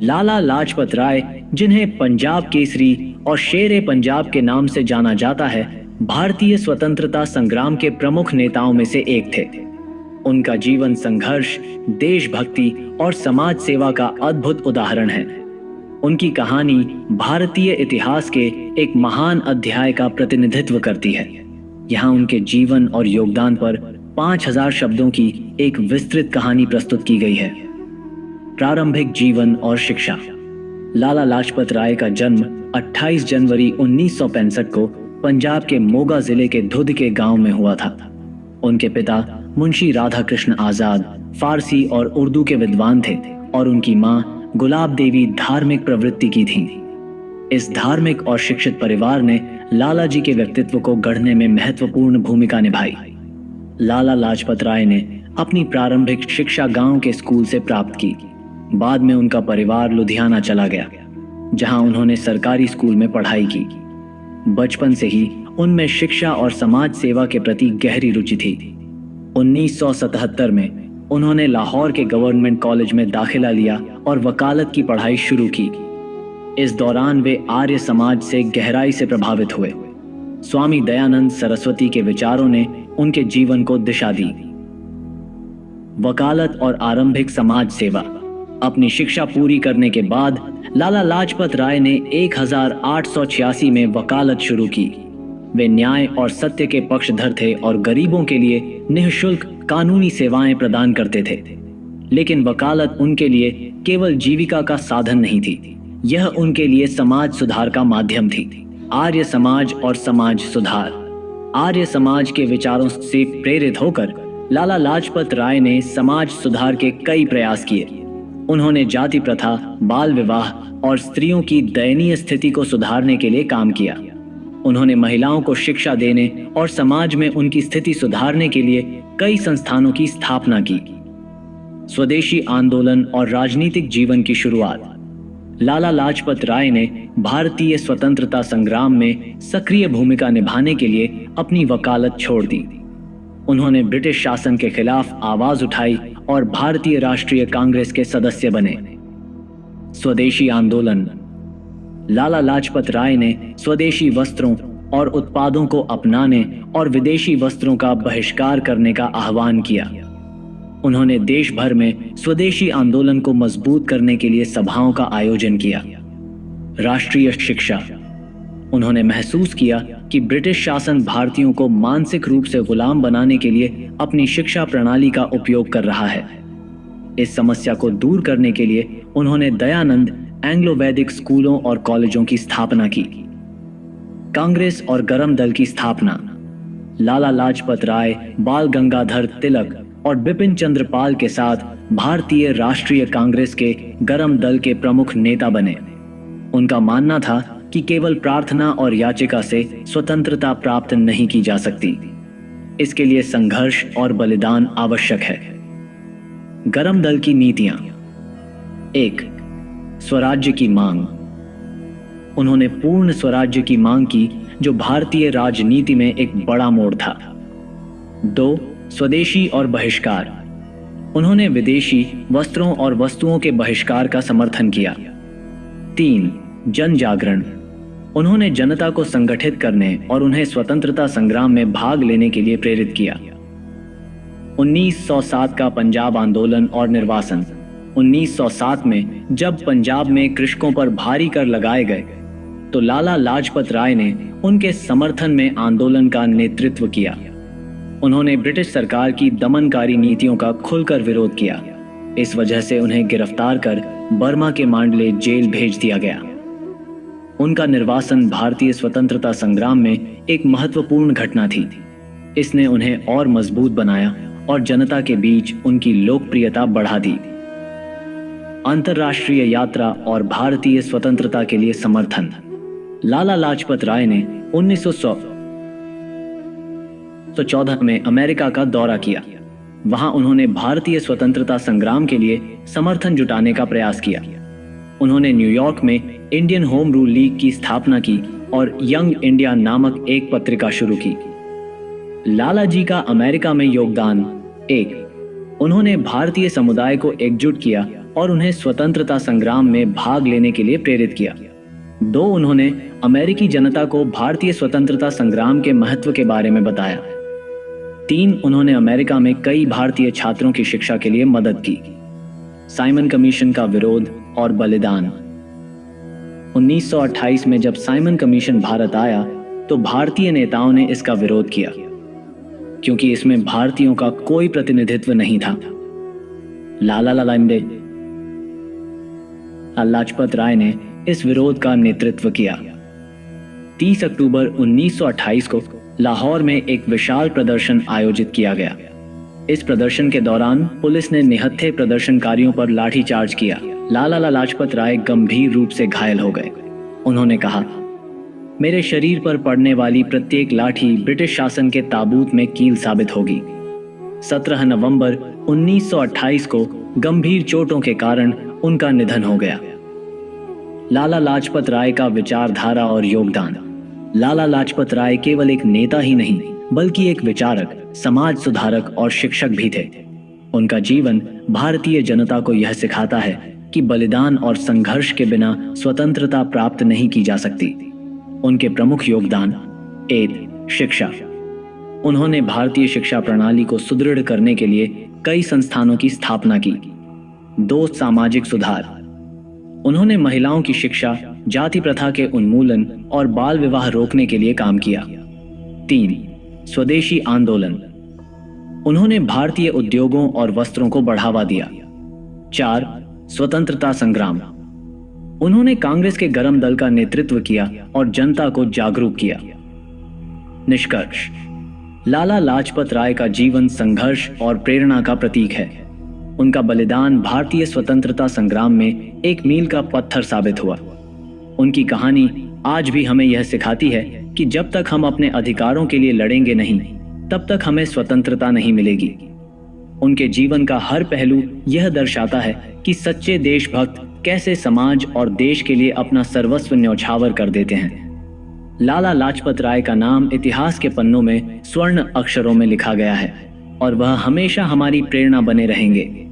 लाला लाजपत राय, जिन्हें पंजाब केसरी और शेर पंजाब के नाम से जाना जाता है, भारतीय स्वतंत्रता संग्राम के प्रमुख नेताओं में से एक थे। उनका जीवन संघर्ष, देशभक्ति और समाज सेवा का अद्भुत उदाहरण है। उनकी कहानी भारतीय इतिहास के एक महान अध्याय का प्रतिनिधित्व करती है। यहाँ उनके जीवन और योगदान पर 5000 शब्दों की एक विस्तृत कहानी प्रस्तुत की गई है। प्रारंभिक जीवन और शिक्षा। लाला लाजपत राय का जन्म 28 जनवरी 1965 को पंजाब के मोगा जिले के धुद के गांव में हुआ था। उनके पिता मुंशी राधा कृष्ण आजाद फारसी और उर्दू के विद्वान थे और उनकी मां गुलाब देवी धार्मिक प्रवृत्ति की थीं। इस धार्मिक और शिक्षित परिवार ने लाला जी के व्यक्तित्व को गढ़ने में महत्वपूर्ण भूमिका निभाई। लाला लाजपत राय ने अपनी प्रारंभिक शिक्षा गांव के स्कूल से प्राप्त की। बाद में उनका परिवार लुधियाना चला गया, जहां उन्होंने सरकारी स्कूल में पढ़ाई की। बचपन से ही उनमें शिक्षा और समाज सेवा के प्रति गहरी रुचि थी। 1977 में उन्होंने लाहौर के गवर्नमेंट कॉलेज में दाखिला लिया और वकालत की पढ़ाई शुरू की। इस दौरान वे आर्य समाज से गहराई से प्रभावित हुए। स्वामी दयानंद सरस्वती के विचारों ने उनके जीवन को दिशा दी। वकालत और आरंभिक समाज सेवा। अपनी शिक्षा पूरी करने के बाद लाला लाजपत राय ने 1886 में वकालत शुरू की। वे न्याय और सत्य के पक्षधर थे और गरीबों के लिए निःशुल्क कानूनी सेवाएं प्रदान करते थे। लेकिन वकालत उनके लिए केवल जीविका का साधन नहीं थी, यह उनके लिए समाज सुधार का माध्यम थी। आर्य समाज और समाज सुधार। आर्य समाज के विचारों से प्रेरित होकर लाला लाजपत राय ने समाज सुधार के कई प्रयास किए। उन्होंने जाति प्रथा, बाल विवाह और स्त्रियों की दयनीय स्थिति को सुधारने के लिए काम किया। उन्होंने महिलाओं को शिक्षा देने और समाज में उनकी स्थिति सुधारने के लिए कई संस्थानों की स्थापना की। स्वदेशी आंदोलन और राजनीतिक जीवन की शुरुआत। लाला लाजपत राय ने भारतीय स्वतंत्रता संग्राम में सक्रिय भूमिका निभाने के लिए अपनी वकालत छोड़ दी। उन्होंने ब्रिटिश शासन के खिलाफ आवाज उठाई और भारतीय राष्ट्रीय कांग्रेस के सदस्य बने। स्वदेशी आंदोलन। लाला लाजपत राय ने स्वदेशी वस्त्रों और उत्पादों को अपनाने और विदेशी वस्त्रों का बहिष्कार करने का आह्वान किया। उन्होंने देश भर में स्वदेशी आंदोलन को मजबूत करने के लिए सभाओं का आयोजन किया। राष्ट्रीय शिक्षा। उन्होंने महसूस किया कि ब्रिटिश शासन भारतीयों को मानसिक रूप से गुलाम बनाने के लिए अपनी शिक्षा प्रणाली का उपयोग कर रहा है। इस समस्या को दूर करने के लिए उन्होंने दयानंद एंग्लो वैदिक स्कूलों और कॉलेजों की स्थापना की। कांग्रेस और गरम दल की स्थापना। लाला लाजपत राय बाल गंगाधर तिलक और बिपिन चंद्र पाल के साथ भारतीय राष्ट्रीय कांग्रेस के गरम दल के प्रमुख नेता बने। उनका मानना था कि केवल प्रार्थना और याचिका से स्वतंत्रता प्राप्त नहीं की जा सकती। इसके लिए संघर्ष और बलिदान आवश्यक है। गरम दल की नीतियां। 1. स्वराज्य की मांग। उन्होंने पूर्ण स्वराज्य की मांग की, जो भारतीय राजनीति में एक बड़ा मोड़ था। 2. स्वदेशी और बहिष्कार। उन्होंने विदेशी वस्त्रों और वस्तुओं के बहिष्कार का समर्थन किया। 3. जन जागरण। उन्होंने जनता को संगठित करने और उन्हें स्वतंत्रता संग्राम में भाग लेने के लिए प्रेरित किया। 1907 का पंजाब आंदोलन और निर्वासन। 1907 में जब पंजाब में कृषकों पर भारी कर लगाए गए, तो लाला लाजपत राय ने उनके समर्थन में आंदोलन का नेतृत्व किया। उन्होंने ब्रिटिश सरकार की दमनकारी नीतियों का खुलकर विरोध किया। इस वजह से उन्हें गिरफ्तार कर बर्मा के मांडले जेल भेज दिया गया। उनका निर्वासन भारतीय स्वतंत्रता संग्राम में एक महत्वपूर्ण घटना थी। इसने उन्हें और मजबूत बनाया और जनता के बीच उनकी लोकप्रियता बढ़ा दी। अंतर्राष्ट्रीय यात्रा और भारतीय स्वतंत्रता के लिए समर्थन। लाला लाजपत राय ने 1914 में अमेरिका का दौरा किया। वहां उन्होंने भारतीय स्वतंत्रता संग्राम के लिए समर्थन जुटाने का प्रयास किया। उन्होंने न्यूयॉर्क में इंडियन होम रूल लीग की स्थापना की और यंग इंडिया नामक एक पत्रिका शुरू की। लाला जी का अमेरिका में योगदान। 1. उन्होंने भारतीय समुदाय को एकजुट किया और उन्हें स्वतंत्रता संग्राम में भाग लेने के लिए प्रेरित किया। 2 उन्होंने अमेरिकी जनता को भारतीय स्वतंत्रता संग्राम के महत्व के बारे में बताया। 3 उन्होंने अमेरिका में कई भारतीय छात्रों की शिक्षा के लिए मदद की। साइमन कमीशन का विरोध और बलिदान। 1928 में जब साइमन कमीशन भारत आया तो भारतीय नेताओं ने इसका विरोध किया क्योंकि इसमें भारतीयों का कोई प्रतिनिधित्व नहीं था। लाला लाजपत राय ने इस विरोध का नेतृत्व किया। 30 अक्टूबर 1928 को लाहौर में एक विशाल प्रदर्शन आयोजित किया गया। इस प्रदर्शन के दौरान पुलिस ने निहत्थे प्रदर्शनकारियों पर लाठीचार्ज किया। लाला लाजपत राय गंभीर रूप से घायल हो गए। उन्होंने कहा, मेरे शरीर पर पड़ने वाली प्रत्येक लाठी ब्रिटिश शासन के ताबूत में कील साबित होगी। 17 नवंबर 1928 को गंभीर चोटों के कारण उनका निधन हो गया। लाला लाजपत राय का विचारधारा और योगदान। लाला लाजपत राय केवल एक नेता ही नहीं बल्कि एक विचारक, समाज सुधारक और शिक्षक भी थे। उनका जीवन भारतीय जनता को यह सिखाता है कि बलिदान और संघर्ष के बिना स्वतंत्रता प्राप्त नहीं की जा सकती। उनके प्रमुख योगदान। 1. शिक्षा। उन्होंने भारतीय शिक्षा प्रणाली को सुदृढ़ करने के लिए कई संस्थानों की स्थापना की। 2. सामाजिक सुधार। उन्होंने महिलाओं की शिक्षा, जाति प्रथा के उन्मूलन और बाल विवाह रोकने के लिए काम किया। 3. स्वदेशी आंदोलन। उन्होंने भारतीय उद्योगों और वस्त्रों को बढ़ावा दिया। 4. स्वतंत्रता संग्राम। उन्होंने कांग्रेस के गरम दल का नेतृत्व किया और जनता को जागरूक किया। निष्कर्ष। लाला लाजपत राय का जीवन संघर्ष और प्रेरणा का प्रतीक है। उनका बलिदान भारतीय स्वतंत्रता संग्राम में एक मील का पत्थर साबित हुआ। उनकी कहानी आज भी हमें यह सिखाती है कि जब तक हम अपने अधिकारों के लिए लड़ेंगे नहीं, तब तक हमें स्वतंत्रता नहीं मिलेगी। उनके जीवन का हर पहलू यह दर्शाता है कि सच्चे देशभक्त कैसे समाज और देश के लिए अपना सर्वस्व न्यौछावर कर देते हैं। लाला लाजपत राय का नाम इतिहास के पन्नों में स्वर्ण अक्षरों में लिखा गया है और वह हमेशा हमारी प्रेरणा बने रहेंगे।